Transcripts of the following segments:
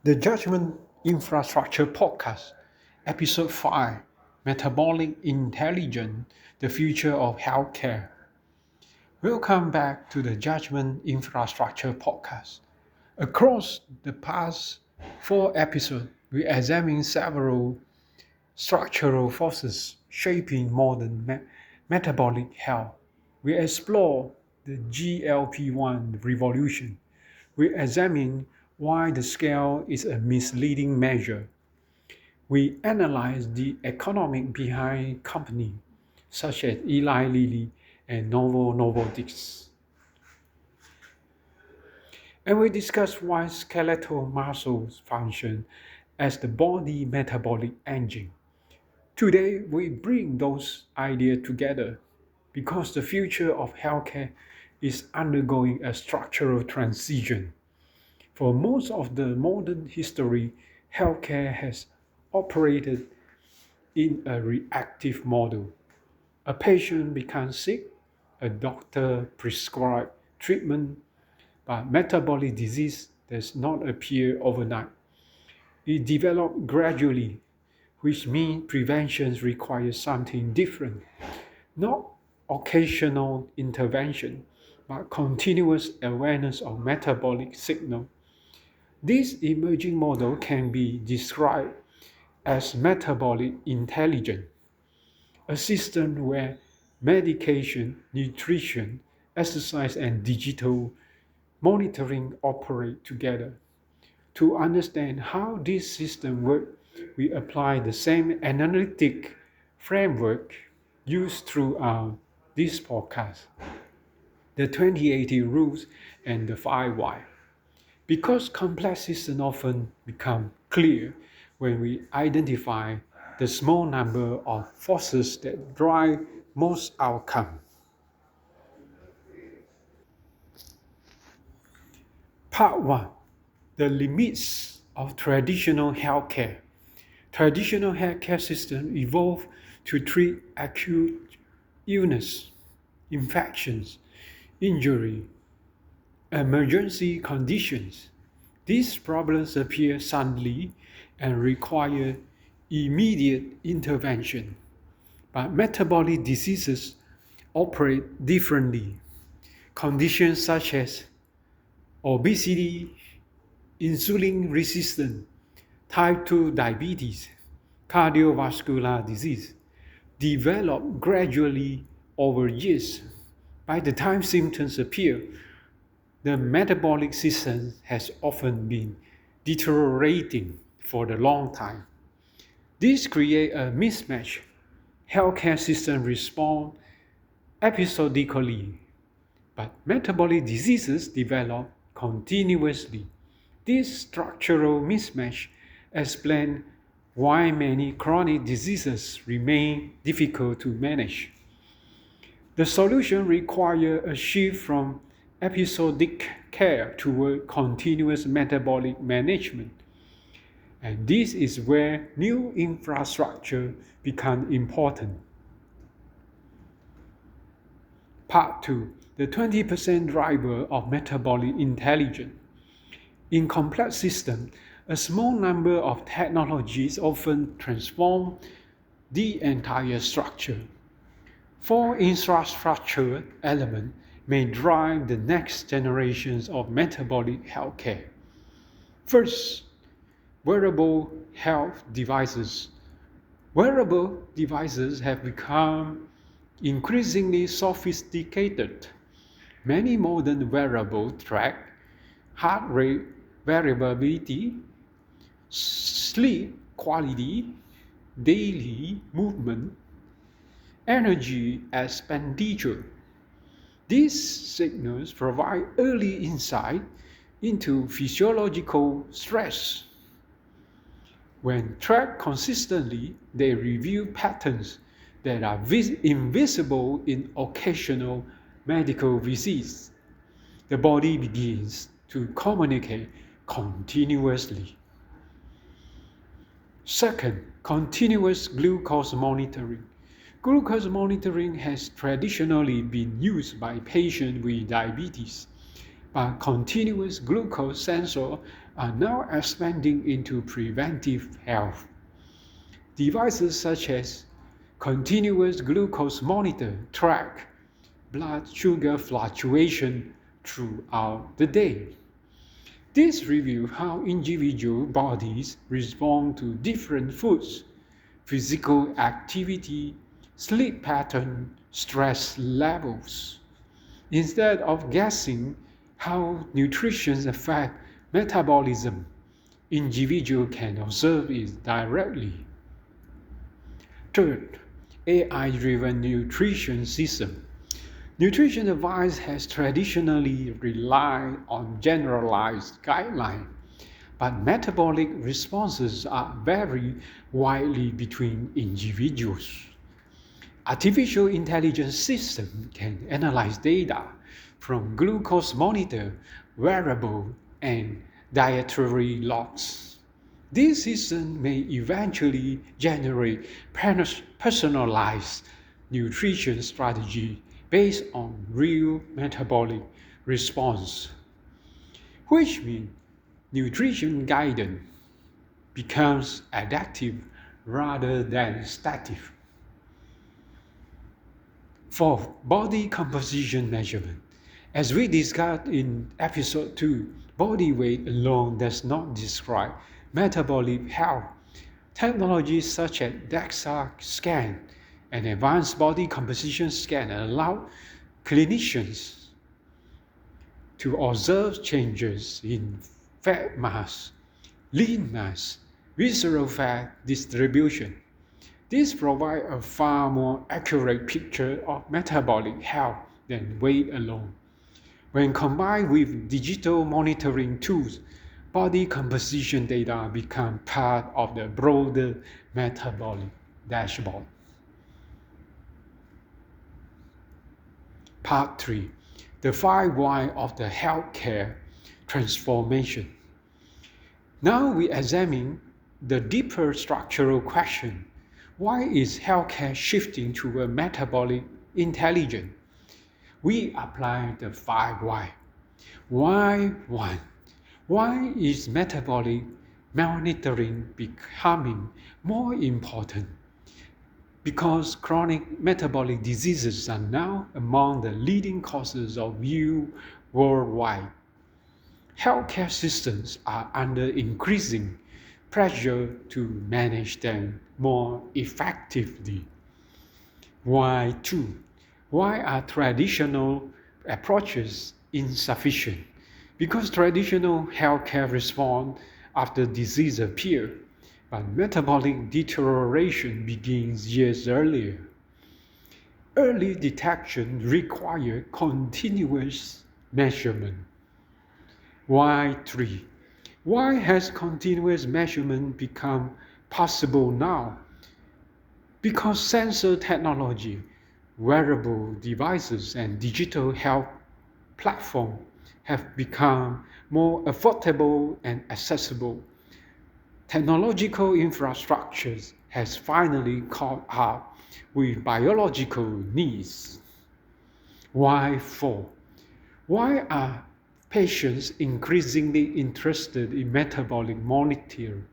The Judgment Infrastructure Podcast, Episode 5, Metabolic Intelligence, the Future of Healthcare. Welcome back to the Judgment Infrastructure Podcast. Across the past 4 episodes, we examined several structural forces shaping modern metabolic health. We explore the GLP-1 revolution. We examine why the scale is a misleading measure. We analyze the economic behind companies such as Eli Lilly and Novo Nordisk. And we discuss why skeletal muscles function as the body metabolic engine. Today, we bring those ideas together because the future of healthcare is undergoing a structural transition. For most of the modern history, healthcare has operated in a reactive model. A patient becomes sick, a doctor prescribes treatment, but metabolic disease does not appear overnight. It develops gradually, which means prevention requires something different, not occasional intervention, but continuous awareness of metabolic signal. This emerging model can be described as metabolic intelligence, a system where medication, nutrition, exercise, and digital monitoring operate together. To understand how this system works, we apply the same analytic framework used throughout this podcast, the 2080 rules and the 5 why. Because complex systems often become clear when we identify the small number of forces that drive most outcomes. Part 1. The limits of traditional healthcare. Traditional healthcare systems evolved to treat acute illness, infections, injury, emergency conditions. These problems appear suddenly and require immediate intervention. But metabolic diseases operate differently. Conditions such as obesity, insulin resistance, type 2 diabetes, cardiovascular disease develop gradually over years. By the time symptoms appear, the metabolic system has often been deteriorating for a long time. This creates a mismatch. Healthcare systems respond episodically, but metabolic diseases develop continuously. This structural mismatch explains why many chronic diseases remain difficult to manage. The solution requires a shift from episodic care toward continuous metabolic management. And this is where new infrastructure becomes important. Part 2. The 20% driver of metabolic intelligence. In complex systems, a small number of technologies often transform the entire structure. 4 infrastructure elements may drive the next generations of metabolic healthcare. First, wearable health devices. Wearable devices have become increasingly sophisticated. Many modern wearables track heart rate variability, sleep quality, daily movement, energy expenditure. These signals provide early insight into physiological stress. When tracked consistently, they reveal patterns that are invisible in occasional medical visits. The body begins to communicate continuously. Second, continuous glucose monitoring. Glucose monitoring has traditionally been used by patients with diabetes, but continuous glucose sensors are now expanding into preventive health. Devices such as continuous glucose monitor track blood sugar fluctuation throughout the day. This reviews how individual bodies respond to different foods, physical activity, sleep pattern, stress levels. Instead of guessing how nutrition affects metabolism, individuals can observe it directly. Third, AI-driven nutrition system. Nutrition advice has traditionally relied on generalized guidelines, but metabolic responses are vary widely between individuals. Artificial intelligence systems can analyze data from glucose monitor, wearable, and dietary logs. This system may eventually generate personalized nutrition strategy based on real metabolic response, which means nutrition guidance becomes adaptive rather than static. Fourth, body composition measurement. As we discussed in episode 2, body weight alone does not describe metabolic health. Technologies such as DEXA scan and advanced body composition scan allow clinicians to observe changes in fat mass, lean mass, visceral fat distribution. This provides a far more accurate picture of metabolic health than weight alone. When combined with digital monitoring tools, body composition data become part of the broader metabolic dashboard. Part 3. The 5 why of the healthcare transformation. Now we examine the deeper structural question. Why is healthcare shifting to a metabolic intelligence? We apply the 5 why. Why 1? Why is metabolic monitoring becoming more important? Because chronic metabolic diseases are now among the leading causes of illness worldwide. Healthcare systems are under increasing pressure to manage them more effectively. Why 2? Why are traditional approaches insufficient? Because traditional healthcare responds after disease appears, but metabolic deterioration begins years earlier. Early detection requires continuous measurement. Why 3? Why has continuous measurement become possible now? Because sensor technology, wearable devices, and digital health platforms have become more affordable and accessible. Technological infrastructures has finally caught up with biological needs. Why 4? Why are patients increasingly interested in metabolic monitoring?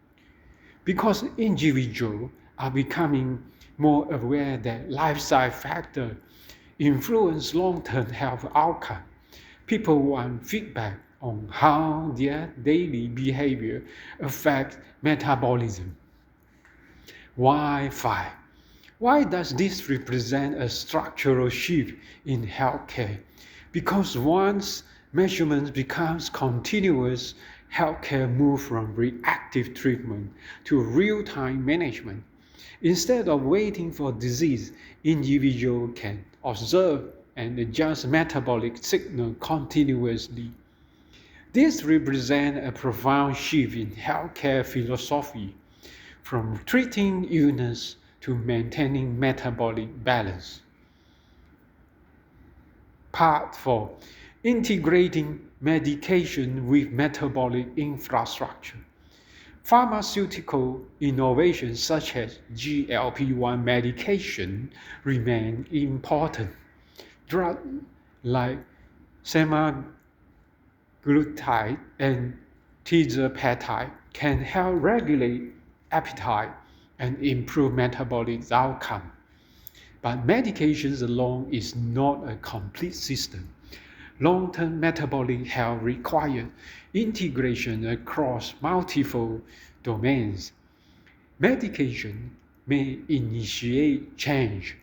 Because individuals are becoming more aware that lifestyle factors influence long-term health outcomes. People want feedback on how their daily behavior affects metabolism. Why 5? Why does this represent a structural shift in healthcare? Because once measurement becomes continuous, healthcare moves from reactive treatment to real-time management. Instead of waiting for disease, individuals can observe and adjust metabolic signals continuously. This represents a profound shift in healthcare philosophy, from treating illness to maintaining metabolic balance. Part 4. Integrating medication with metabolic infrastructure. Pharmaceutical innovations such as GLP-1 medication remain important. Drugs like semaglutide glutide and tirzepatide can help regulate appetite and improve metabolic outcome. But medications alone is not a complete system. Long-term metabolic health requires integration across multiple domains. Medication may initiate change,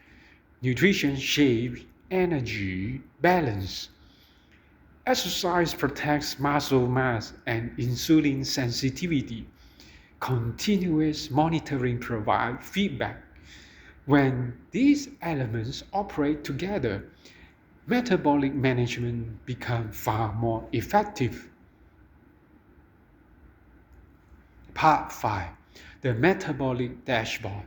nutrition shapes energy balance, exercise protects muscle mass and insulin sensitivity, continuous monitoring provides feedback. When these elements operate together, metabolic management becomes far more effective. Part 5. The Metabolic Dashboard.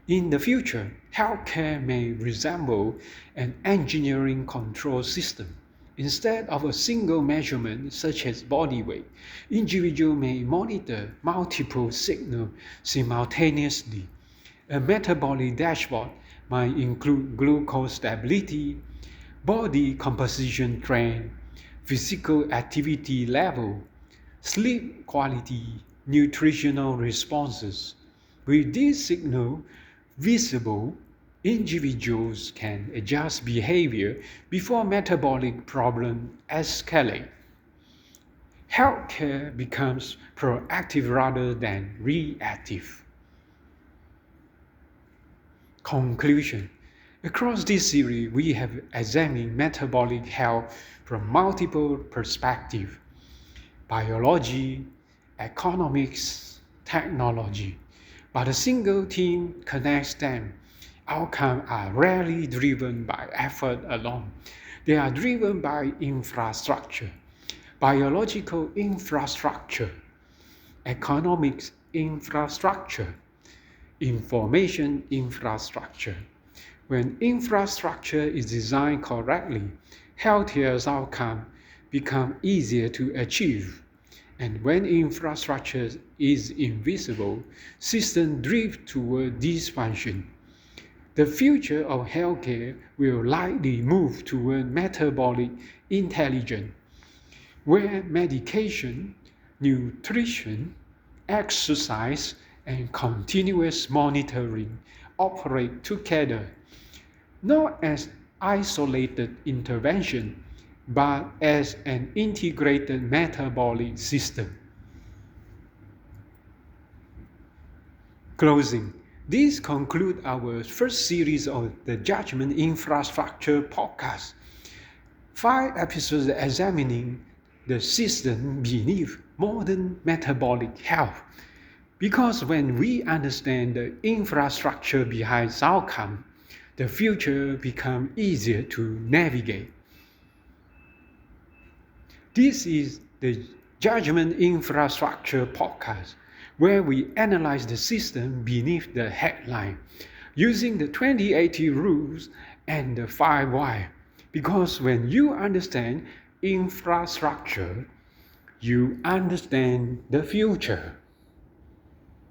In the future, healthcare may resemble an engineering control system. Instead of a single measurement such as body weight, individuals may monitor multiple signals simultaneously. A metabolic dashboard might include glucose stability, body composition trend, physical activity level, sleep quality, nutritional responses. With these signals visible, individuals can adjust behavior before metabolic problems escalate. Healthcare becomes proactive rather than reactive. Conclusion. Across this series, we have examined metabolic health from multiple perspectives: biology, economics, technology. But a single team connects them. Outcomes are rarely driven by effort alone. They are driven by infrastructure, biological infrastructure, economics infrastructure, information infrastructure. When infrastructure is designed correctly, healthier outcomes become easier to achieve. And when infrastructure is invisible, systems drift toward dysfunction. The future of healthcare will likely move toward metabolic intelligence, where medication, nutrition, exercise, and continuous monitoring operate together, not as isolated intervention, but as an integrated metabolic system. Closing. This concludes our first series of the Judgment Infrastructure podcast. 5 episodes examining the system beneath modern metabolic health. Because when we understand the infrastructure behind outcome, the future becomes easier to navigate. This is the Judgment Infrastructure podcast, where we analyze the system beneath the headline using the 2080 rules and the 5 why. Because when you understand infrastructure, you understand the future.